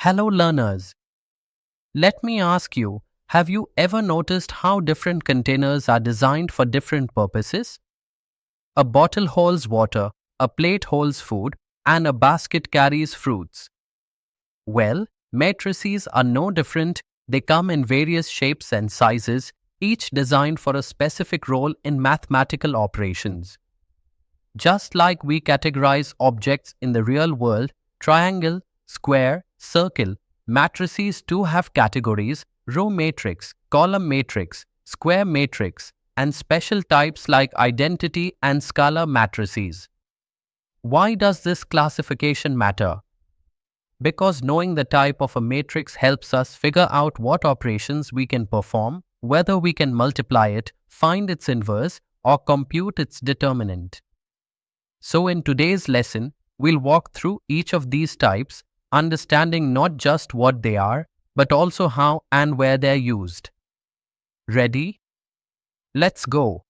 Hello learners. Let me ask you, have you ever noticed how different containers are designed for different purposes? A bottle holds water, a plate holds food, and a basket carries fruits. Well, matrices are no different. They come in various shapes and sizes, each designed for a specific role in mathematical operations. Just like we categorize objects in the real world, triangle, square, circle, matrices too have categories: row matrix, column matrix, square matrix, and special types like identity and scalar matrices. Why does this classification matter? Because knowing the type of a matrix helps us figure out what operations we can perform, whether we can multiply it, find its inverse, or compute its determinant. So in today's lesson, we'll walk through each of these types, understanding not just what they are, but also how and where they're used. Ready? Let's go.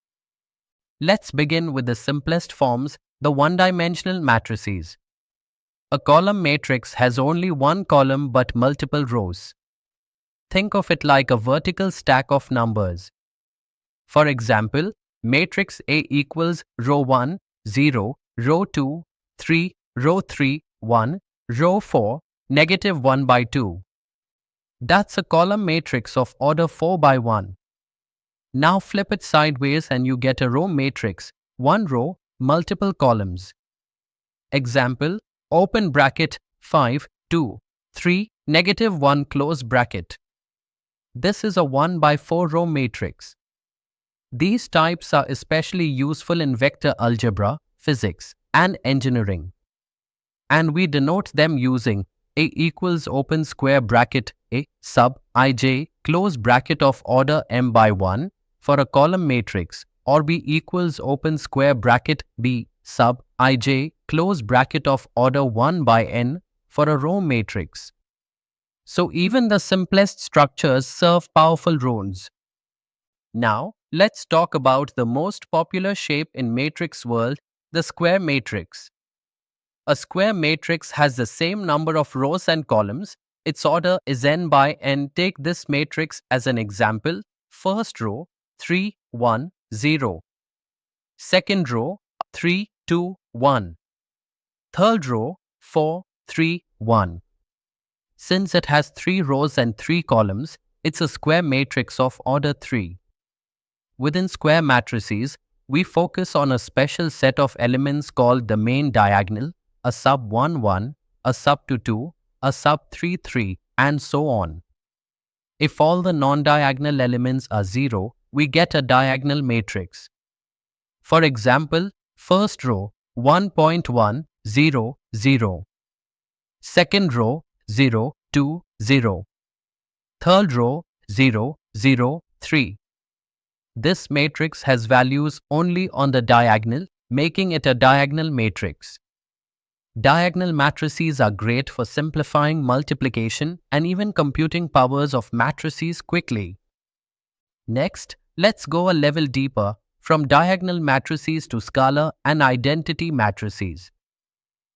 Let's begin with the simplest forms, the one-dimensional matrices. A column matrix has only one column but multiple rows. Think of it like a vertical stack of numbers. For example, matrix A equals row 1, 0, row 2, 3, row 3, 1, row 4, negative 1 by 2. That's a column matrix of order 4 by 1. Now flip it sideways and you get a row matrix, one row, multiple columns. Example, open bracket, 5, 2, 3, negative 1 close bracket. This is a 1 by 4 row matrix. These types are especially useful in vector algebra, physics, and engineering. And we denote them using A equals open square bracket A sub ij close bracket of order m by 1 for a column matrix, or B equals open square bracket B sub ij close bracket of order 1 by n for a row matrix. So even the simplest structures serve powerful roles. Now, let's talk about the most popular shape in matrix world, the square matrix. A square matrix has the same number of rows and columns. Its order is n by n. Take this matrix as an example. First row, 3, 1, 0. Second row, 3, 2, 1. Third row, 4, 3, 1. Since it has 3 rows and 3 columns, it's a square matrix of order 3. Within square matrices, we focus on a special set of elements called the main diagonal, a sub 1, 1, a sub 2, 2, a sub 3, 3, and so on. If all the non-diagonal elements are 0, we get a diagonal matrix. For example, first row, 1.1, 0, 0. Second row, 0, 2, 0. Third row, 0, 0, 3. This matrix has values only on the diagonal, making it a diagonal matrix. Diagonal matrices are great for simplifying multiplication and even computing powers of matrices quickly. Next, let's go a level deeper from diagonal matrices to scalar and identity matrices.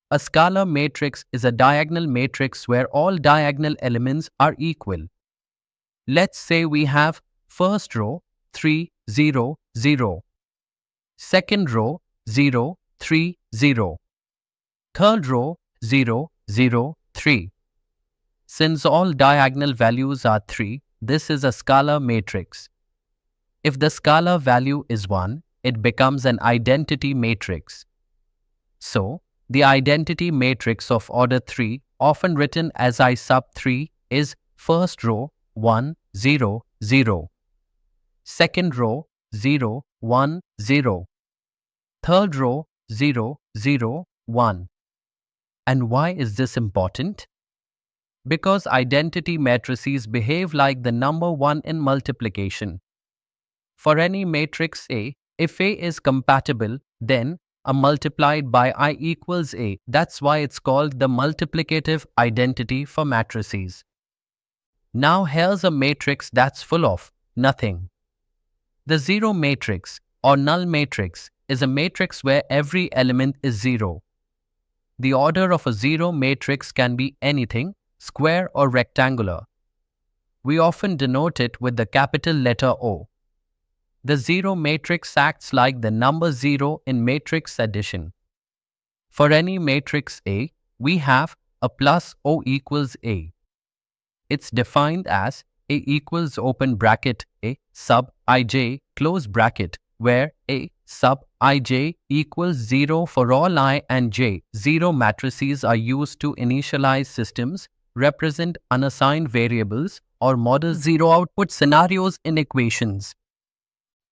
A scalar matrix is a diagonal matrix where all diagonal elements are equal. Let's say we have first row 3, 0, 0. Second row 0, 3, 0. Third row 0, 0, 3. Since all diagonal values are 3, this is a scalar matrix. If the scalar value is 1, it becomes an identity matrix. So, the identity matrix of order 3, often written as I sub 3, is first row 1, 0, 0. Second row 0, 1, 0. Third row 0, 0, 1. And why is this important? Because identity matrices behave like the number 1 in multiplication. For any matrix A, if A is compatible, then A multiplied by I equals A. That's why it's called the multiplicative identity for matrices. Now here's a matrix that's full of nothing. The zero matrix or null matrix is a matrix where every element is 0. The order of a zero matrix can be anything, square or rectangular. We often denote it with the capital letter O. The zero matrix acts like the number 0 in matrix addition. For any matrix A, we have a plus O equals A. It's defined as A equals open bracket A sub ij close bracket, where A sub ij equals 0 for all I and j. Zero matrices are used to initialize systems, represent unassigned variables, or model zero output scenarios in equations.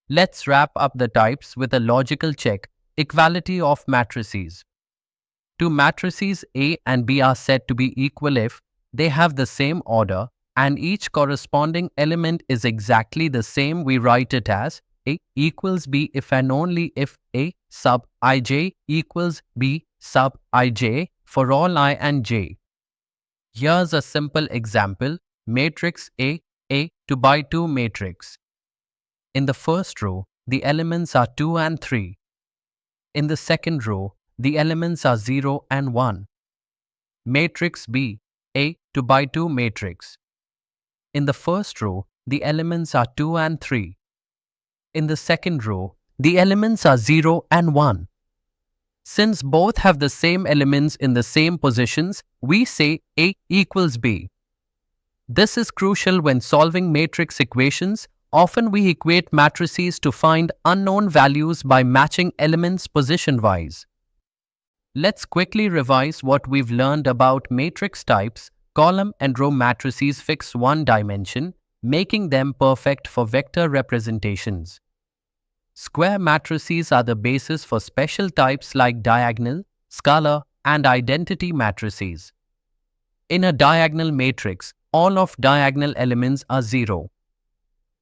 Let's wrap up the types with a logical check: equality of matrices. Two matrices A and B are said to be equal if they have the same order and each corresponding element is exactly the same. We write it as A equals B if and only if A sub ij equals B sub ij for all I and j. Here's a simple example: matrix A 2 by 2 matrix. In the first row, the elements are 2 and 3. In the second row, the elements are 0 and 1. Matrix B, A 2 by 2 matrix. In the first row, the elements are 2 and 3. In the second row, the elements are 0 and 1. Since both have the same elements in the same positions, we say A equals B. This is crucial when solving matrix equations. Often we equate matrices to find unknown values by matching elements position-wise. Let's quickly revise what we've learned about matrix types. Column and row matrices fix one dimension, making them perfect for vector representations. Square matrices are the basis for special types like diagonal, scalar, and identity matrices. In a diagonal matrix, all of diagonal elements are 0.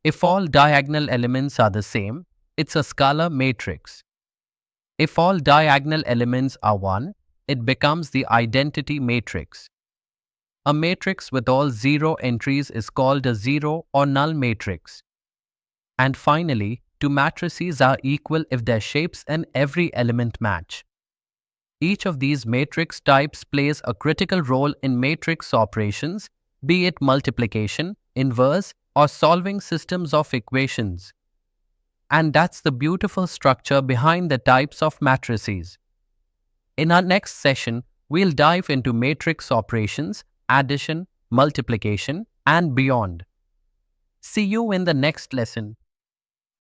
If all diagonal elements are the same, it's a scalar matrix. If all diagonal elements are 1, it becomes the identity matrix. A matrix with all 0 entries is called a zero or null matrix. And finally, two matrices are equal if their shapes and every element match. Each of these matrix types plays a critical role in matrix operations, be it multiplication, inverse, or solving systems of equations. And that's the beautiful structure behind the types of matrices. In our next session, we'll dive into matrix operations, addition, multiplication, and beyond. See you in the next lesson.